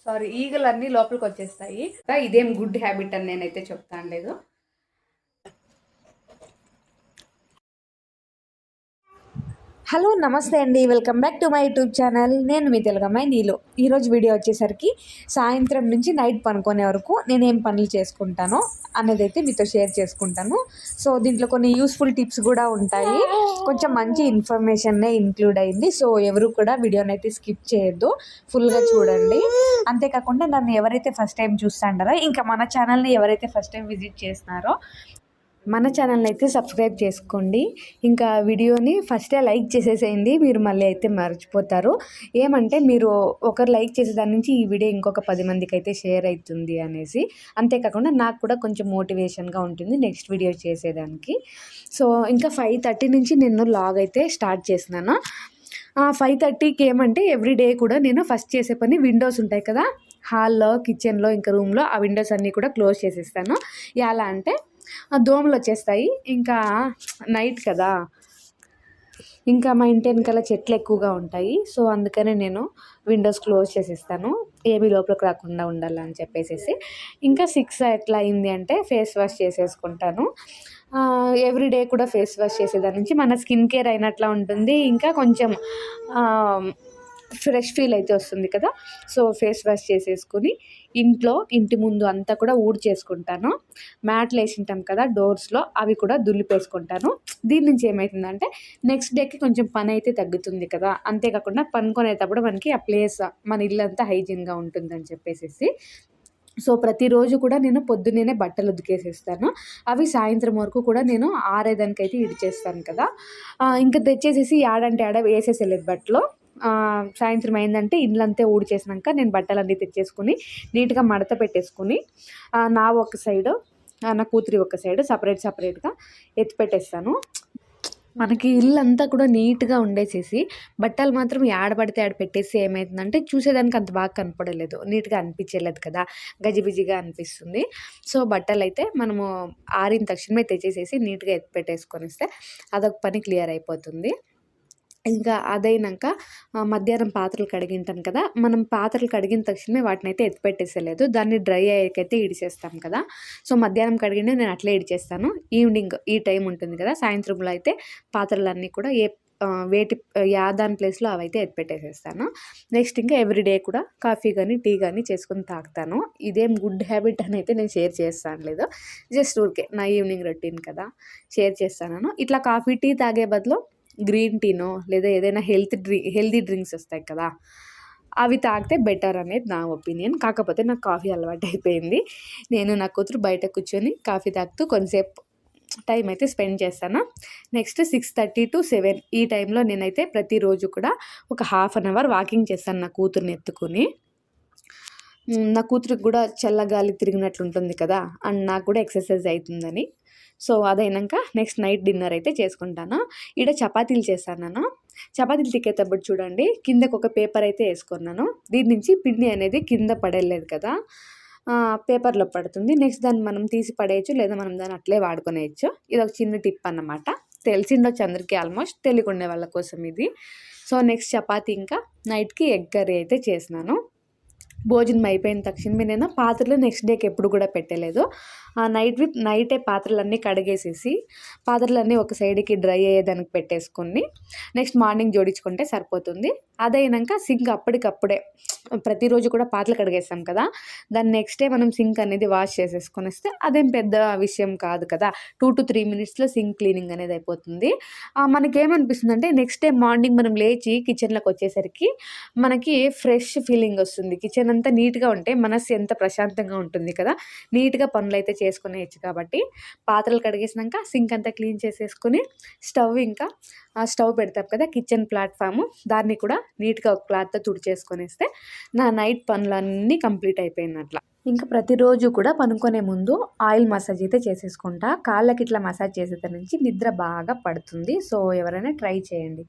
Sorry ఈగలన్నీ లోపలికి వచ్చేస్తాయి. ఇదేం గుడ్ హ్యాబిట్ అని నేనైతే చెప్తాను లేదు. హలో నమస్తే అండి, welcome back to my YouTube channel. నేను మీ తెలుగమ్మాయి నీలు. ఈరోజు వీడియో వచ్చేసరికి సాయంత్రం నుంచి నైట్ పనుకునే వరకు నేనేం పనులు చేసుకుంటానో అనేది అయితే మీతో షేర్ చేసుకుంటాను. సో దీంట్లో కొన్ని యూస్ఫుల్ టిప్స్ కూడా ఉంటాయి, కొంచెం మంచి ఇన్ఫర్మేషన్నే ఇంక్లూడ్ అయింది. సో ఎవరు కూడా వీడియోని అయితే స్కిప్ చేయొద్దు, ఫుల్గా చూడండి. అంతేకాకుండా నన్ను ఎవరైతే ఫస్ట్ టైం చూస్తాండారో, ఇంకా మన ఛానల్ని ఎవరైతే ఫస్ట్ టైం విజిట్ చేస్తున్నారో మన ఛానల్ని అయితే సబ్స్క్రైబ్ చేసుకోండి. ఇంకా వీడియోని ఫస్టే లైక్ చేసేసేయండి, మీరు మళ్ళీ అయితే మర్చిపోతారు. ఏమంటే మీరు ఒకరు లైక్ చేసేదాని నుంచి ఈ వీడియో ఇంకొక 10 మందికి అయితే షేర్ అవుతుంది అనేసి. అంతేకాకుండా నాకు కూడా కొంచెం మోటివేషన్గా ఉంటుంది నెక్స్ట్ వీడియో చేసేదానికి. సో ఇంకా 5:30 నుంచి నేను లాగ్ అయితే స్టార్ట్ చేసినాను. 5:30కి ఏమంటే ఎవ్రీడే కూడా నేను ఫస్ట్ చేసే పని, విండోస్ ఉంటాయి కదా హాల్లో, కిచెన్లో, ఇంకా రూమ్లో, ఆ విండోస్ అన్నీ కూడా క్లోజ్ చేసేస్తాను. ఎలా అంటే దోమలు వచ్చేస్తాయి, ఇంకా నైట్ కదా, ఇంకా మా ఇంటి వెనకాల చెట్లు ఎక్కువగా ఉంటాయి. సో అందుకనే నేను విండోస్ క్లోజ్ చేసేస్తాను, ఏమీ లోపలికి రాకుండా ఉండాలని చెప్పేసి. ఇంకా 6 ఎట్లా అయింది అంటే ఫేస్ వాష్ చేసేసుకుంటాను. ఎవ్రీడే కూడా ఫేస్ వాష్ చేసేదాని నుంచి మన స్కిన్ కేర్ అయినట్లా ఉంటుంది, ఇంకా కొంచెం ఫ్రెష్ ఫీల్ అయితే వస్తుంది కదా. సో ఫేస్ వాష్ చేసేసుకుని ఇంటి ముందు అంతా కూడా చేసుకుంటాను. మ్యాట్లు వేసింటాం కదా డోర్స్లో, అవి కూడా దులిపేసుకుంటాను. దీని నుంచి ఏమవుతుందంటే నెక్స్ట్ డేకి కొంచెం పని అయితే తగ్గుతుంది కదా. అంతేకాకుండా పనుకునేటప్పుడు మనకి ఆ ప్లేస్, మన ఇల్లు అంతా హైజీన్గా ఉంటుందని చెప్పేసి. సో ప్రతిరోజు కూడా నేను పొద్దున్నే బట్టలు ఉతికేసేస్తాను. అవి సాయంత్రం వరకు కూడా నేను ఆరేదానికైతే ఇడిచేస్తాను కదా. ఇంకా తెచ్చేసేసి ఏడంటే ఆడ వేసేసేలేదు బట్టలు. సాయంత్రం అయిందంటే ఇల్లంతా ఊడ్చేసినాక నేను బట్టలన్నీ తెచ్చేసుకుని నీట్గా మడత పెట్టేసుకుని నా ఒక సైడు, నా కూతురి ఒక సైడు సపరేట్గా ఎత్తి పెట్టేస్తాను. మనకి ఇల్లు అంతా కూడా నీట్గా ఉండేసేసి బట్టలు మాత్రం ఆడపడితే ఆడ పెట్టేసి ఏమవుతుందంటే చూసేదానికి అంత బాగా కనపడలేదు, నీట్గా అనిపించలేదు కదా, గజిబిజిగా అనిపిస్తుంది. సో బట్టలు అయితే మనము ఆరిన తక్షణమే తెచ్చేసేసి నీట్గా ఎత్తి పెట్టేసుకొని ఇస్తే అదొక పని క్లియర్ అయిపోతుంది. ఇంకా అదైనాక మధ్యాహ్నం పాత్రలు కడిగింటాను కదా, మనం పాత్రలు కడిగిన తక్షణమే వాటిని అయితే ఎత్తి పెట్టేసేలేదు, దాన్ని డ్రై అయ్యాకైతే ఇడిచేస్తాం కదా. సో మధ్యాహ్నం కడిగిండే నేను అట్లే ఇడిచేస్తాను. ఈవినింగ్ ఈ టైం ఉంటుంది కదా, సాయంత్రంలో అయితే పాత్రలన్నీ కూడా దాని ప్లేస్లో అవైతే ఎత్తి పెట్టేసేస్తాను. నెక్స్ట్ ఇంకా ఎవ్రీడే కూడా కాఫీ కానీ టీ కానీ చేసుకొని తాగుతాను. ఇదేం గుడ్ హ్యాబిట్ అని అయితే నేను షేర్ చేస్తాను లేదు, జస్ట్ ఊరికే నా ఈవినింగ్ రొటీన్ కదా షేర్ చేస్తాను. ఇట్లా కాఫీ టీ తాగే బదులు గ్రీన్ టీనో లేదా ఏదైనా హెల్తీ డ్రింక్స్ వస్తాయి కదా, అవి తాగితే బెటర్ అనేది నా ఒపీనియన్. కాకపోతే నాకు కాఫీ అలవాటు అయిపోయింది. నేను నా కూతురు బయట కూర్చొని కాఫీ తాగుతూ కొంతసేపు టైం అయితే స్పెండ్ చేస్తాను. నెక్స్ట్ 6:30 to 7 ఈ టైంలో నేనైతే ప్రతిరోజు కూడా ఒక ½ అన్ అవర్ వాకింగ్ చేస్తాను నా కూతుర్ని ఎత్తుకుని. నా కూతురికి కూడా చల్లగాలి తిరిగినట్లు ఉంటుంది కదా, అండ్ నాకు కూడా ఎక్సర్సైజ్ అవుతుందని. సో అదైనాక నెక్స్ట్ నైట్ డిన్నర్ అయితే చేసుకుంటాను. ఈడ చపాతీలు చేస్తాను. చపాతీలు తిక్కేటప్పుడు చూడండి కిందకు ఒక పేపర్ అయితే వేసుకున్నాను. దీని నుంచి పిండి అనేది కింద పడలేదు కదా, పేపర్లో పడుతుంది. నెక్స్ట్ దాన్ని మనం తీసి పడేయచ్చు, లేదా మనం దాన్ని అట్లే వాడుకునేయచ్చు. ఇది ఒక చిన్న టిప్ అన్నమాట, తెలిసిండొచ్చు అందరికీ, ఆల్మోస్ట్ తెలియకుండే వాళ్ళ కోసం ఇది. సో నెక్స్ట్ చపాతీ ఇంకా నైట్కి ఎగ్ కర్రీ అయితే చేసినాను. భోజనం అయిపోయిన తక్షణమే నేను పాత్రలు నెక్స్ట్ డేకి ఎప్పుడు కూడా పెట్టలేదు. నైటే పాత్రలన్నీ కడిగేసేసి పాత్రలన్నీ ఒక సైడ్కి డ్రై అయ్యేదానికి పెట్టేసుకొని నెక్స్ట్ మార్నింగ్ జోడించుకుంటే సరిపోతుంది. అదైనాక సింక్ అప్పటికప్పుడే ప్రతిరోజు కూడా పాత్రలు కడిగేస్తాం కదా, దాన్ని నెక్స్ట్ డే మనం సింక్ అనేది వాష్ చేసేసుకొని వస్తే అదేం పెద్ద విషయం కాదు కదా. 2 to 3 మినిట్స్లో సింక్ క్లీనింగ్ అనేది అయిపోతుంది. మనకేమనిపిస్తుంది అంటే నెక్స్ట్ డే మార్నింగ్ మనం లేచి కిచెన్లోకి వచ్చేసరికి మనకి ఫ్రెష్ ఫీలింగ్ వస్తుంది. కిచెన్ అంతా నీట్గా ఉంటే మనసు ఎంత ప్రశాంతంగా ఉంటుంది కదా, నీట్గా పనులు అయితే చేసుకునేయచ్చు. కాబట్టి పాత్రలు కడిగేసినాక సింక్ అంతా క్లీన్ చేసేసుకొని స్టవ్ పెడతాం కదా కిచెన్ ప్లాట్ఫామ్, దాన్ని కూడా నీట్గా ఒక క్లాత్తో తుడిచేసుకొనిస్తే నా నైట్ పనులన్నీ కంప్లీట్ అయిపోయినట్ల. ఇంకా ప్రతిరోజు కూడా పనుకునే ముందు ఆయిల్ మసాజ్ అయితే చేసేసుకుంటా. కాళ్ళకి ఇట్లా మసాజ్ చేసేదాని నుంచి నిద్ర బాగా పడుతుంది. సో ఎవరైనా ట్రై చేయండి.